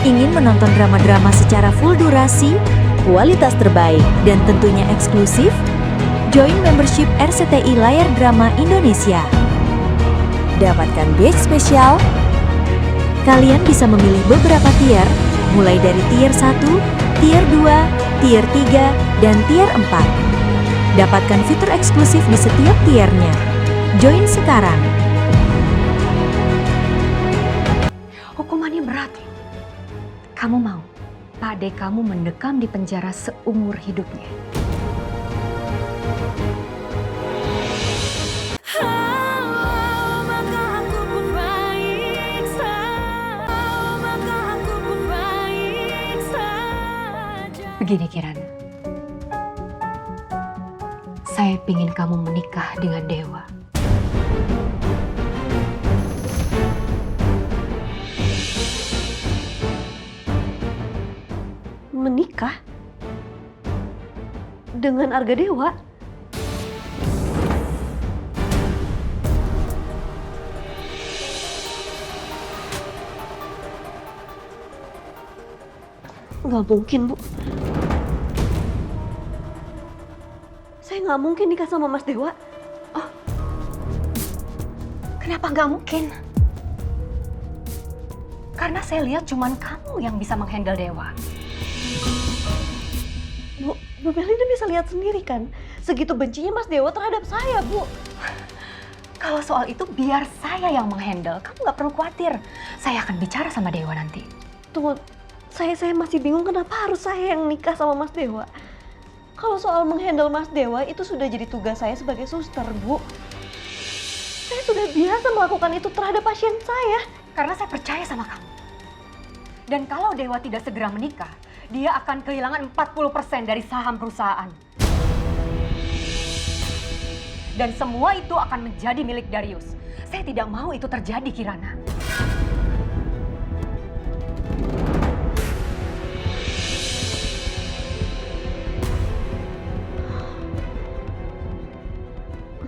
Ingin menonton drama-drama secara full durasi, kualitas terbaik, dan tentunya eksklusif? Join membership RCTI Layar Drama Indonesia. Dapatkan batch spesial. Kalian bisa memilih beberapa tier, mulai dari tier 1, tier 2, tier 3, dan tier 4. Dapatkan fitur eksklusif di setiap tiernya. Join sekarang. Hukumannya berat loh. Kamu mau Pak Ade kamu mendekam di penjara seumur hidupnya? Begini Kirana, saya ingin kamu menikah dengan Dewa. Menikah? Dengan Argadewa? Nggak mungkin, Bu. Saya nggak mungkin nikah sama Mas Dewa. Kenapa nggak mungkin? Karena saya lihat cuman kamu yang bisa menghandle Dewa. Bu Melinda bisa lihat sendiri kan, segitu bencinya Mas Dewa terhadap saya, Bu. Kalau soal itu biar saya yang menghandle, kamu nggak perlu khawatir. Saya akan bicara sama Dewa nanti. Tunggu, saya masih bingung kenapa harus saya yang nikah sama Mas Dewa. Kalau soal menghandle Mas Dewa itu sudah jadi tugas saya sebagai suster, Bu. Saya sudah biasa melakukan itu terhadap pasien saya. Karena saya percaya sama kamu. Dan kalau Dewa tidak segera menikah, dia akan kehilangan 40% dari saham perusahaan. Dan semua itu akan menjadi milik Darius. Saya tidak mau itu terjadi, Kirana.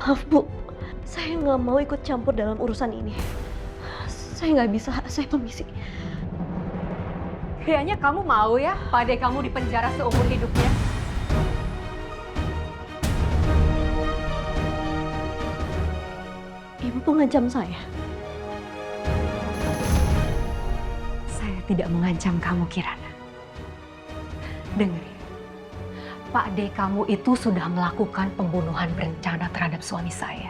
Maaf, Bu. Saya nggak mau ikut campur dalam urusan ini. Saya nggak bisa, saya permisi. Kayaknya kamu mau ya, Pak Ade kamu di penjara seumur hidupnya. Ibu mengancam saya. Saya tidak mengancam kamu, Kirana. Dengerin, Pak Ade kamu itu sudah melakukan pembunuhan berencana terhadap suami saya.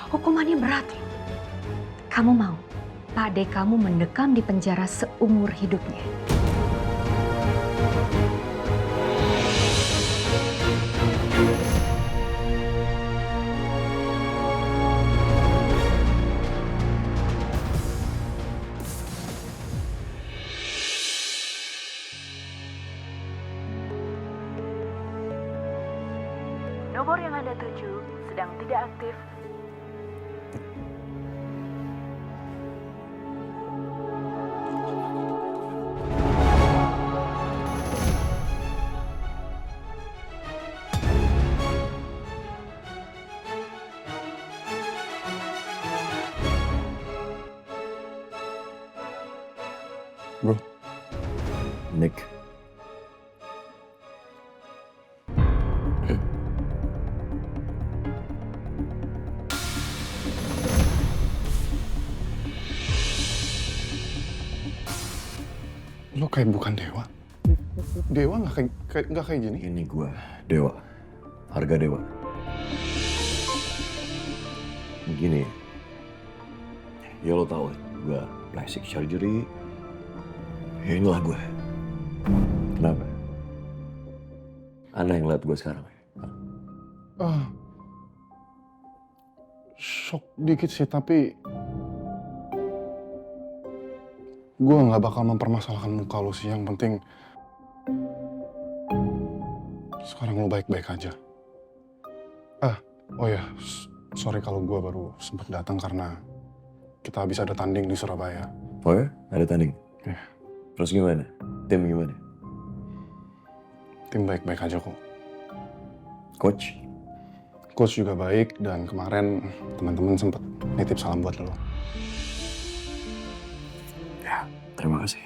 Hukumannya berat loh. Kamu mau Pak Ade kamu mendekam di penjara seumur hidupnya? Nomor yang Anda tuju sedang tidak aktif. Bro, Nick. Lo kayak bukan Dewa. Dewa nggak kayak gini. Ini gue, Dewa. Harga Dewa. Begini. Ya lo tau, gue plastic surgery. Ya inilah gue. Kenapa? Aneh ngeliat gue sekarang. Shock dikit sih, tapi gue nggak bakal mempermasalahkan muka lo sih. Yang penting sekarang lo baik-baik aja. Oh ya, sorry kalau gue baru sempat datang karena kita habis ada tanding di Surabaya. Oh ya? Ada tanding? Iya. Terus gimana? Tim gimana? Tim baik-baik aja kok. Coach? Coach juga baik, dan kemarin teman-teman sempat nitip salam buat lo. Ya, terima kasih.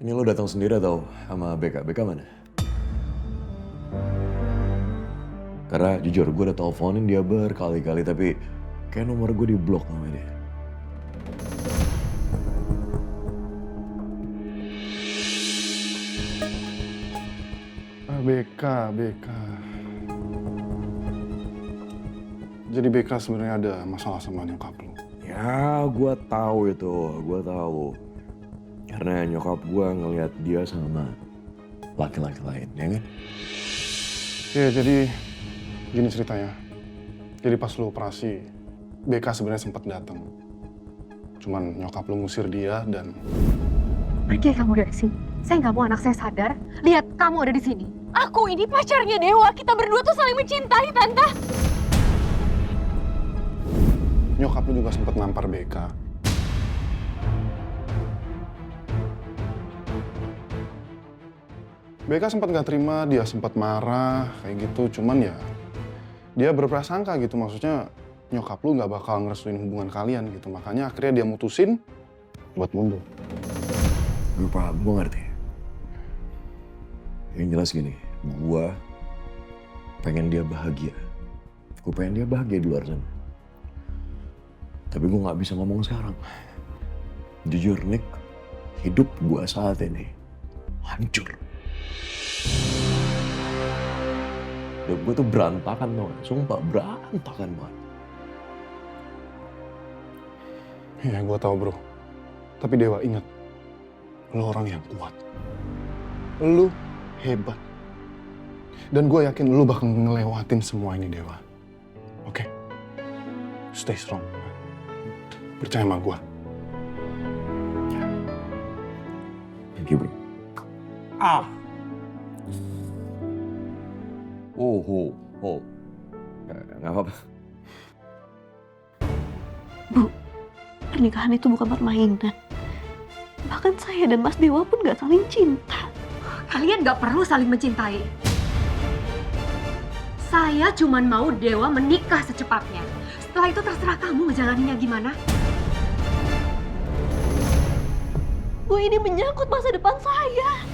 Ini lo datang sendiri atau sama BK? BK mana? Karena jujur gue udah teleponin dia berkali-kali tapi kayak nomor gue di-blok sama dia. BK. Jadi BK sebenarnya ada masalah sama nyokap lo. Ya, gue tahu itu, gue tahu. Karena nyokap gue ngelihat dia sama laki-laki lain, ya kan? Ya, jadi gini ceritanya. Jadi pas lo operasi, BK sebenarnya sempat datang. Cuman nyokap lo ngusir dia dan... Pergi kamu dari sini. Saya nggak mau anak saya sadar. Lihat, kamu ada di sini. Aku ini pacarnya Dewa. Kita berdua tuh saling mencintai, Tante. Nyokap lo juga sempat nampar BK. BK sempat nggak terima, dia sempat marah, kayak gitu. Cuman ya, dia berprasangka gitu. Maksudnya nyokap lu nggak bakal ngerestuin hubungan kalian gitu. Makanya akhirnya dia mutusin buat mundur. Gue paham, gue ngerti. Yang jelas gini, gue pengen dia bahagia. Gue pengen dia bahagia di luar sana. Tapi gue gak bisa ngomong sekarang. Jujur, Nick, hidup gue saat ini hancur. Hidup gue tuh berantakan banget, sumpah berantakan banget. Ya, gue tahu bro. Tapi Dewa ingat, lu orang yang kuat. Lu hebat. Dan gue yakin lu bakal ngelewatin semua ini, Dewa. Oke? Stay strong. Percaya sama gue. Thank you, bro. Oh. Gak apa-apa. Bu, pernikahan itu bukan permainan. Bahkan saya dan Mas Dewa pun gak saling cinta. Kalian nggak perlu saling mencintai. Saya cuma mau Dewa menikah secepatnya. Setelah itu terserah kamu ngejalaninnya gimana. Bu, ini menyangkut masa depan saya.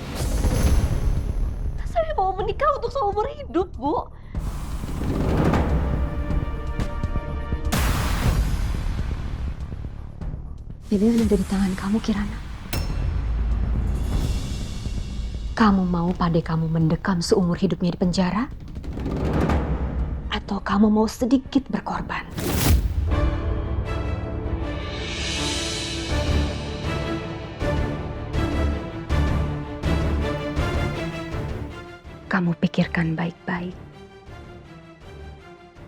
Saya mau menikah untuk seumur hidup, Bu. Pilihan ada di tangan kamu, Kirana. Kamu mau pade kamu mendekam seumur hidupnya di penjara? Atau kamu mau sedikit berkorban? Kamu pikirkan baik-baik.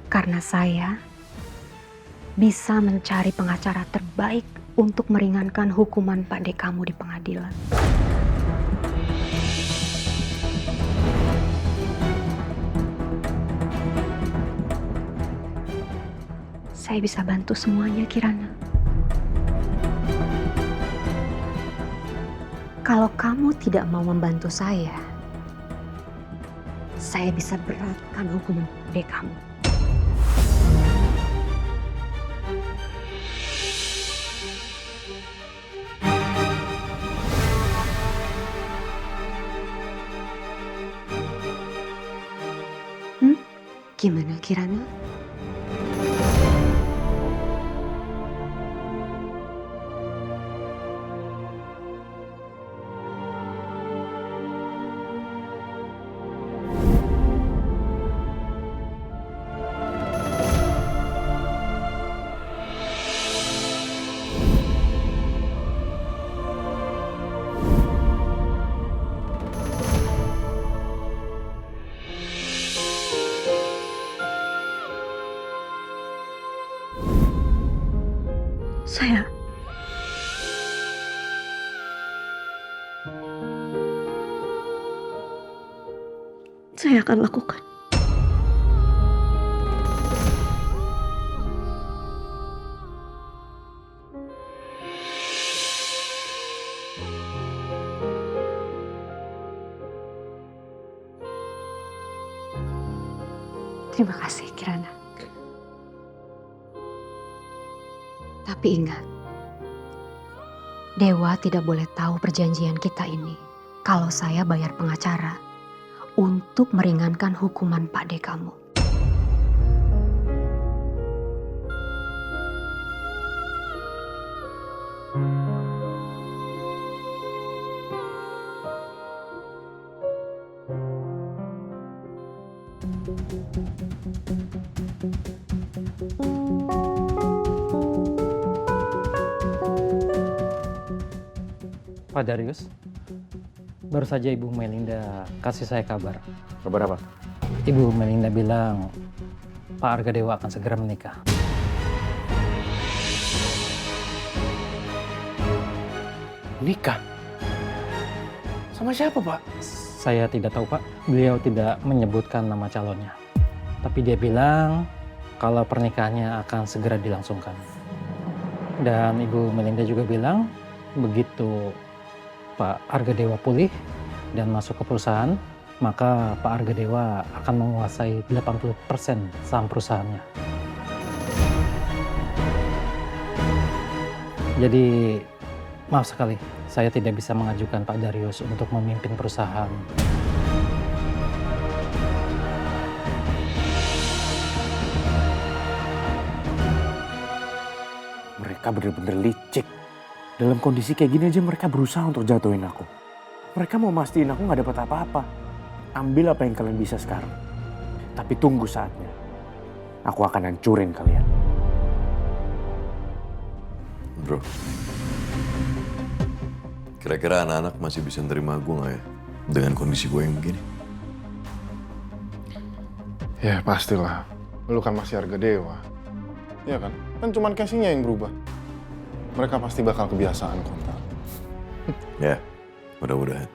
Karena saya bisa mencari pengacara terbaik untuk meringankan hukuman pade kamu di pengadilan. Saya bisa bantu semuanya, Kirana. Kalau kamu tidak mau membantu saya bisa beratkan hukuman pade kamu. Gimana, Kirana? Saya akan lakukan. Terima kasih, Kirana. Tapi ingat, Dewa tidak boleh tahu perjanjian kita ini. Kalau saya bayar pengacara untuk meringankan hukuman Pak D kamu. Pak Darius, baru saja Ibu Melinda kasih saya kabar. Kabar apa? Ibu Melinda bilang Pak Argadewa akan segera menikah. Nikah? Sama siapa, Pak? Saya tidak tahu, Pak. Beliau tidak menyebutkan nama calonnya. Tapi dia bilang kalau pernikahannya akan segera dilangsungkan. Dan Ibu Melinda juga bilang begitu Pak Argadewa pulih dan masuk ke perusahaan, maka Pak Argadewa akan menguasai 80% saham perusahaannya. Jadi, maaf sekali, saya tidak bisa mengajukan Pak Darius untuk memimpin perusahaan. Mereka bener-bener licik. Dalam kondisi kayak gini aja mereka berusaha untuk jatuhin aku. Mereka mau mastiin aku gak dapat apa-apa. Ambil apa yang kalian bisa sekarang. Tapi tunggu saatnya. Aku akan hancurin kalian. Bro, kira-kira anak-anak masih bisa nerima gue gak ya? Dengan kondisi gue yang begini? Ya pastilah, lu kan masih Argadewa. Iya kan? Kan cuman casingnya yang berubah. Mereka pasti bakal kebiasaan kontak. Ya, mudah-mudahan.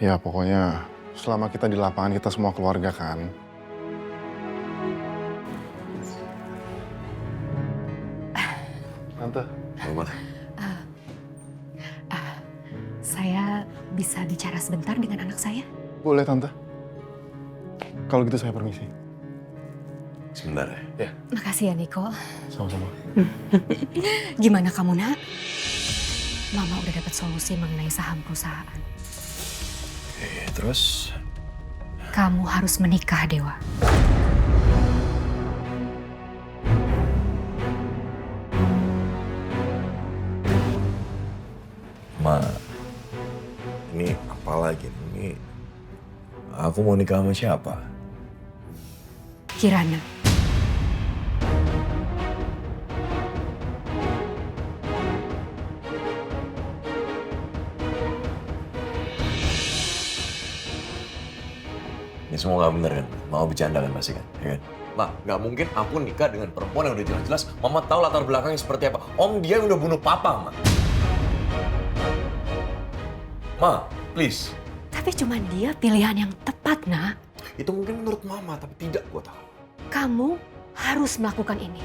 Ya pokoknya selama kita di lapangan kita semua keluarga kan. Tante. Mama. Saya bisa bicara sebentar dengan anak saya? Boleh Tante. Kalau gitu saya permisi. Sebentar ya. Makasih ya, Niko. Sama-sama. Gimana kamu, Nak? Mama udah dapat solusi mengenai saham perusahaan. Oke, terus? Kamu harus menikah, Dewa. Ma, ini apa lagi? Ini aku mau nikah sama siapa? Kirana. Ini semua nggak bener kan? Mau bercanda kan pasti kan? Ya kan? Ma, nggak mungkin aku nikah dengan perempuan yang udah jelas-jelas Mama tahu latar belakangnya seperti apa. Om dia yang udah bunuh Papa, Ma. Ma, please. Tapi cuma dia pilihan yang tepat, Nak. Itu mungkin menurut Mama, tapi tidak gua tahu. Kamu harus melakukan ini.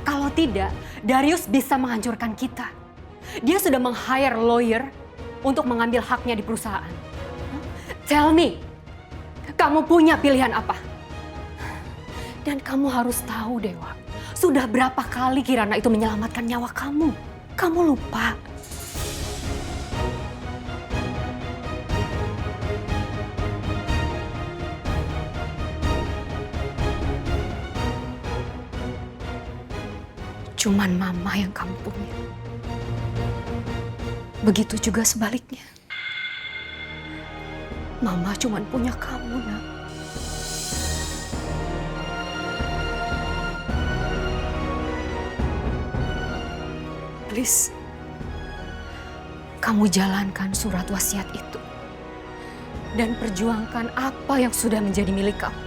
Kalau tidak, Darius bisa menghancurkan kita. Dia sudah meng-hire lawyer untuk mengambil haknya di perusahaan. Tell me, kamu punya pilihan apa? Dan kamu harus tahu, Dewa. Sudah berapa kali Kirana itu menyelamatkan nyawa kamu? Kamu lupa. Cuman Mama yang kamu punya. Begitu juga sebaliknya. Mama cuman punya kamu, Nak. Please, kamu jalankan surat wasiat itu. Dan perjuangkan apa yang sudah menjadi milik kamu.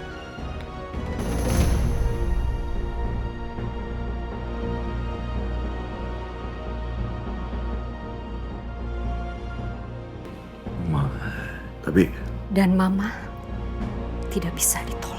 Ma, tapi Dan Mama tidak bisa ditolak.